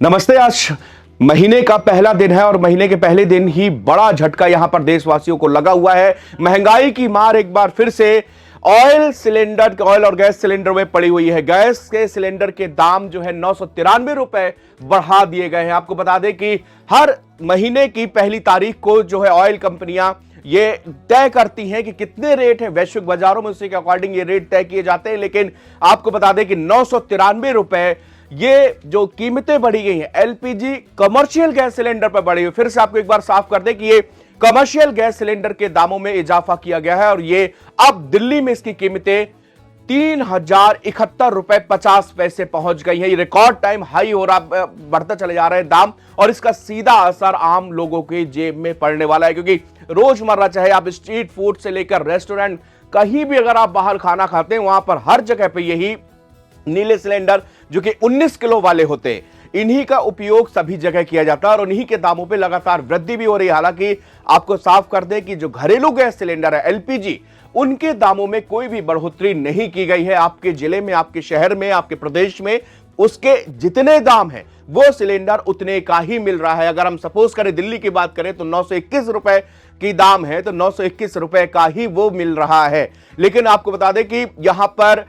नमस्ते। आज महीने का पहला दिन है और महीने के पहले दिन ही बड़ा झटका यहां पर देशवासियों को लगा हुआ है। महंगाई की मार एक बार फिर से ऑयल और गैस सिलेंडर में पड़ी हुई है। गैस के सिलेंडर के दाम जो है 993 रुपए बढ़ा दिए गए हैं। आपको बता दें कि हर महीने की पहली तारीख को जो है ऑयल कंपनियां ये तय करती हैं कि कितने रेट हैं वैश्विक बाजारों में, उसी के अकॉर्डिंग ये रेट तय किए जाते हैं। लेकिन आपको बता दें कि 993 रुपए ये जो कीमतें बढ़ी गई हैं एलपीजी कमर्शियल गैस सिलेंडर पर बढ़ी हुई। फिर से आपको एक बार साफ कर दें कि ये कमर्शियल गैस सिलेंडर के दामों में इजाफा किया गया है और ये अब दिल्ली में इसकी कीमतें 3071 रुपए 50 पैसे पहुंच गई है। ये रिकॉर्ड टाइम हाई हो रहा, बढ़ता चले जा रहे हैं दाम और इसका सीधा असर आम लोगों के जेब में पड़ने वाला है, क्योंकि रोजमर्रा चाहे आप स्ट्रीट फूड से लेकर रेस्टोरेंट कहीं भी अगर आप बाहर खाना खाते हैं, वहां पर हर जगह पे यही नीले सिलेंडर जो कि 19 किलो वाले होते हैं, इन्हीं का उपयोग सभी जगह किया जाता है और उन्हीं के दामों पे लगातार वृद्धि भी हो रही है। हालांकि आपको साफ कर दें कि जो घरेलू गैस सिलेंडर है एलपीजी, उनके दामों में कोई भी बढ़ोतरी नहीं की गई है। आपके जिले में, आपके शहर में, आपके प्रदेश में उसके जितने दाम हैं वो सिलेंडर उतने का ही मिल रहा है। अगर हम सपोज करें दिल्ली की बात करें तो 921 रुपए की दाम है, तो 921 रुपए का ही वो मिल रहा है। लेकिन आपको बता दें कि यहां पर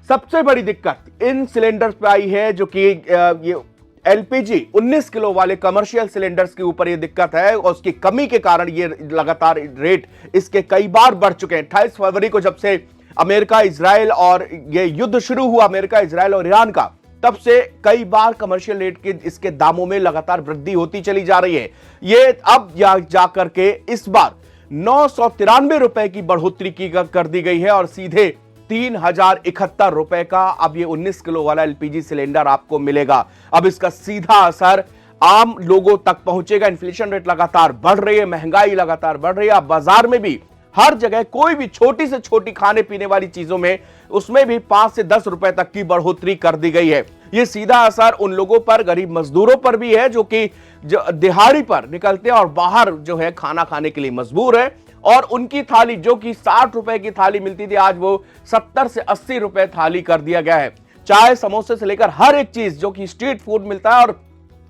सबसे बड़ी दिक्कत इन सिलेंडर्स पे आई है, जो कि ये एलपीजी 19 किलो वाले कमर्शियल सिलेंडर्स के ऊपर ये दिक्कत है और उसकी कमी के कारण ये लगातार रेट इसके कई बार बढ़ चुके हैं। 28 फरवरी को जब से अमेरिका इजराइल और ये युद्ध शुरू हुआ, अमेरिका इजराइल और ईरान का, तब से कई बार कमर्शियल रेट के इसके दामों में लगातार वृद्धि होती चली जा रही है। ये अब जाकर के इस बार 993 रुपए की बढ़ोतरी की कर दी गई है और सीधे 3071 रुपए का अब ये 19 किलो वाला एलपीजी सिलेंडर आपको मिलेगा। अब इसका सीधा असर आम लोगों तक पहुंचेगा। इन्फ्लेशन रेट लगातार बढ़ रही है, महंगाई लगातार बढ़ रही है। अब बाजार में भी हर जगह कोई भी छोटी से छोटी खाने पीने वाली चीजों में उसमें भी 5 से 10 रुपए तक की बढ़ोतरी कर दी गई है। यह सीधा असर उन लोगों पर, गरीब मजदूरों पर भी है जो कि दिहाड़ी पर निकलते हैं और बाहर जो है खाना खाने के लिए मजबूर है और उनकी थाली जो कि 60 रुपए की थाली मिलती थी, आज वो 70 से 80 रुपए थाली कर दिया गया है। चाय समोसे से लेकर हर एक चीज जो कि स्ट्रीट फूड मिलता है और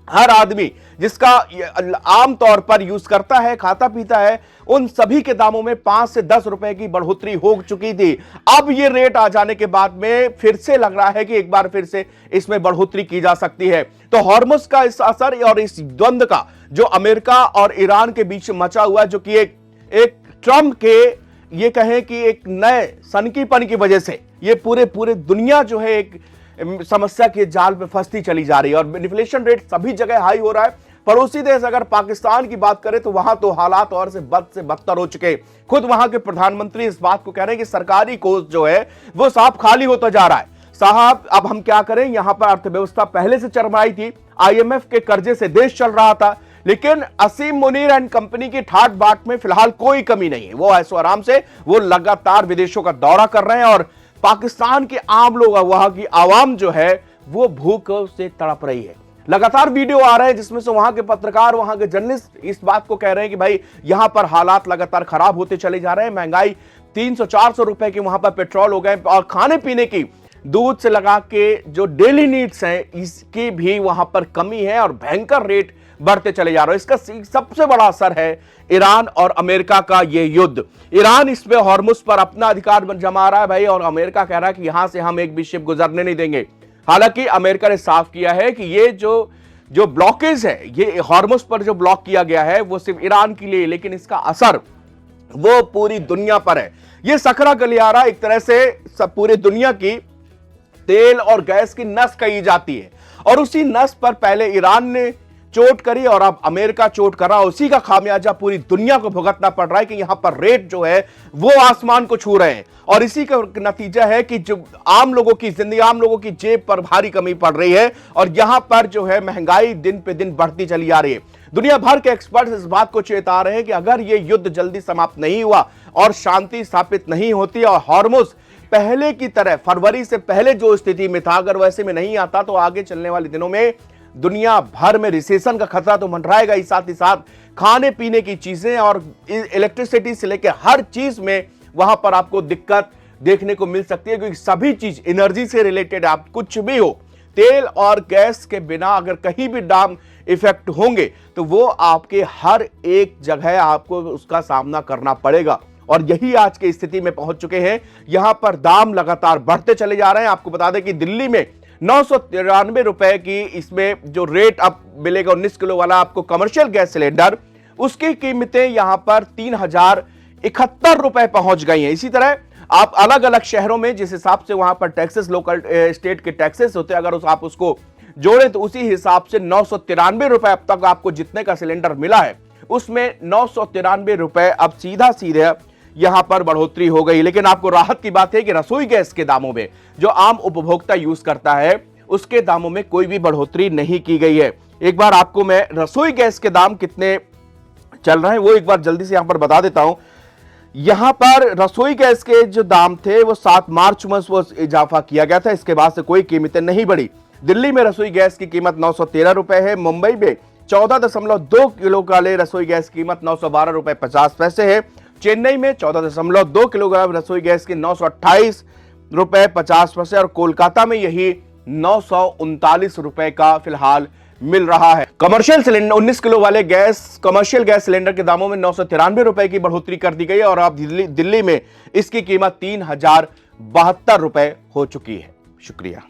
हर आदमी जिसका आम तौर पर यूज करता है, खाता पीता है, उन सभी के दामों में 5 से 10 रुपए की बढ़ोतरी हो चुकी थी। अब ये रेट आ जाने के बाद में फिर से लग रहा है कि एक बार फिर से इसमें बढ़ोतरी की जा सकती है। तो हॉर्मुज का इस असर और इस द्वंद्व का जो अमेरिका और ईरान के बीच मचा हुआ, जो कि एक ट्रंप के ये कहें कि एक नए सनकीपन की वजह से ये पूरे दुनिया जो है एक समस्या के जाल पे फंसती चली जा रही है और इन्फ्लेशन रेट सभी जगह हाई हो रहा है। पड़ोसी देश अगर पाकिस्तान की बात करें तो वहां तो हालात और से बदतर हो चुके। खुद वहां के प्रधानमंत्री इस बात को कह रहे हैं कि सरकारी कोष जो है वो साफ खाली होता जा रहा है। साहब अब हम क्या करें, यहां पर अर्थव्यवस्था पहले से चरमराई थी, आईएमएफ के कर्जे से देश चल रहा था, लेकिन असीम मुनीर एंड कंपनी की ठाट बाट में फिलहाल कोई कमी नहीं है। वो ऐसो आराम से वो लगातार विदेशों का दौरा कर रहे हैं और पाकिस्तान के आम लोग, वहां की आवाम जो है वो भूख से तड़प रही है। लगातार वीडियो आ रहे हैं जिसमें से वहां के पत्रकार, वहां के जर्नलिस्ट इस बात को कह रहे हैं कि भाई यहां पर हालात लगातार खराब होते चले जा रहे हैं। महंगाई 300-400 रुपए की वहां पर पेट्रोल हो गए और खाने पीने की, दूध से लगा के जो डेली नीड्स हैं, इसकी भी वहां पर कमी है और भयंकर रेट बढ़ते चले जा रहे हैं। इसका सबसे बड़ा असर है ईरान और अमेरिका का ये युद्ध। ईरान इस पे हॉर्मुज पर अपना अधिकार जमा रहा है भाई, और अमेरिका कह रहा है कि यहां से हम एक भी शिप गुजरने नहीं देंगे। हालांकि अमेरिका ने साफ किया है कि ये जो ब्लॉकेज है, ये हॉर्मुज पर जो ब्लॉक किया गया है वो सिर्फ ईरान के लिए, लेकिन इसका असर वो पूरी दुनिया पर है। ये सकरा गलियारा एक तरह से सब पूरी दुनिया की तेल और गैस की नस कही जाती है और उसी नस पर पहले ईरान ने चोट करी और अब अमेरिका चोट कर रहा, उसी का खामियाजा पूरी दुनिया को भुगतना पड़ रहा है कि यहां पर रेट जो है वो आसमान को छू रहे हैं और इसी का नतीजा है कि जो आम लोगों की जिंदगी, आम लोगों की जेब पर भारी कमी पड़ रही है और यहां पर जो है महंगाई दिन पे दिन बढ़ती चली जा रही है। दुनिया भर के एक्सपर्ट्स इस बात को चेता रहे हैं कि अगर ये युद्ध जल्दी समाप्त नहीं हुआ और शांति स्थापित नहीं होती और हॉर्मुज पहले की तरह फरवरी से पहले जो स्थिति में था अगर वैसे में नहीं आता, तो आगे चलने वाले दिनों में दुनिया भर में रिसेशन का खतरा तो मंडराएगा ही साथ खाने पीने की चीजें और इलेक्ट्रिसिटी से लेकर हर चीज में वहां पर आपको दिक्कत देखने को मिल सकती है, क्योंकि सभी चीज एनर्जी से रिलेटेड, आप कुछ भी हो तेल और गैस के बिना अगर कहीं भी दाम इफेक्ट होंगे तो वो आपके हर एक जगह आपको उसका सामना करना पड़ेगा। और यही आज की स्थिति में पहुंच चुके हैं। यहां पर दाम लगातार बढ़ते चले जा रहे हैं। आपको बता दें कि दिल्ली में 993 रुपए की इसमें जो रेट अब मिलेगा 19 किलो वाला आपको कमर्शियल गैस सिलेंडर, उसकी कीमतें यहां पर 3071 रुपए पहुंच गई हैं। इसी तरह आप अलग अलग शहरों में जिस हिसाब से वहां पर टैक्सेस, लोकल स्टेट के टैक्सेस होते हैं, अगर आप उसको जोड़े तो उसी हिसाब से 993 रुपए अब तक आपको जितने का सिलेंडर मिला है उसमें 993 रुपए अब सीधा सीधे यहां पर बढ़ोतरी हो गई। लेकिन आपको राहत की बात है कि रसोई गैस के दामों में जो आम उपभोक्ता यूज करता है उसके दामों में कोई भी बढ़ोतरी नहीं की गई है। एक बार आपको मैं रसोई गैस के दाम कितने चल रहे हैं वो एक बार जल्दी से यहां पर बता देता हूं। यहां पर रसोई गैस के जो दाम थे वो 7 मार्च में वो इजाफा किया गया था। इसके बाद से कोई कीमतें नहीं बढ़ी। दिल्ली में रसोई गैस की कीमत 913 रुपए है। मुंबई में 14.2 किलो वाले रसोई गैस की कीमत 912 रुपए 50 पैसे है। चेन्नई में 14.2 किलोग्राम रसोई गैस की 928 रुपए 50 पैसे और कोलकाता में यही 939 रुपए का फिलहाल मिल रहा है। कमर्शियल सिलेंडर 19 किलो वाले कमर्शियल गैस सिलेंडर के दामों में 993 रुपए की बढ़ोतरी कर दी गई है और अब दिल्ली में इसकी कीमत 3072 रुपए हो चुकी है। शुक्रिया।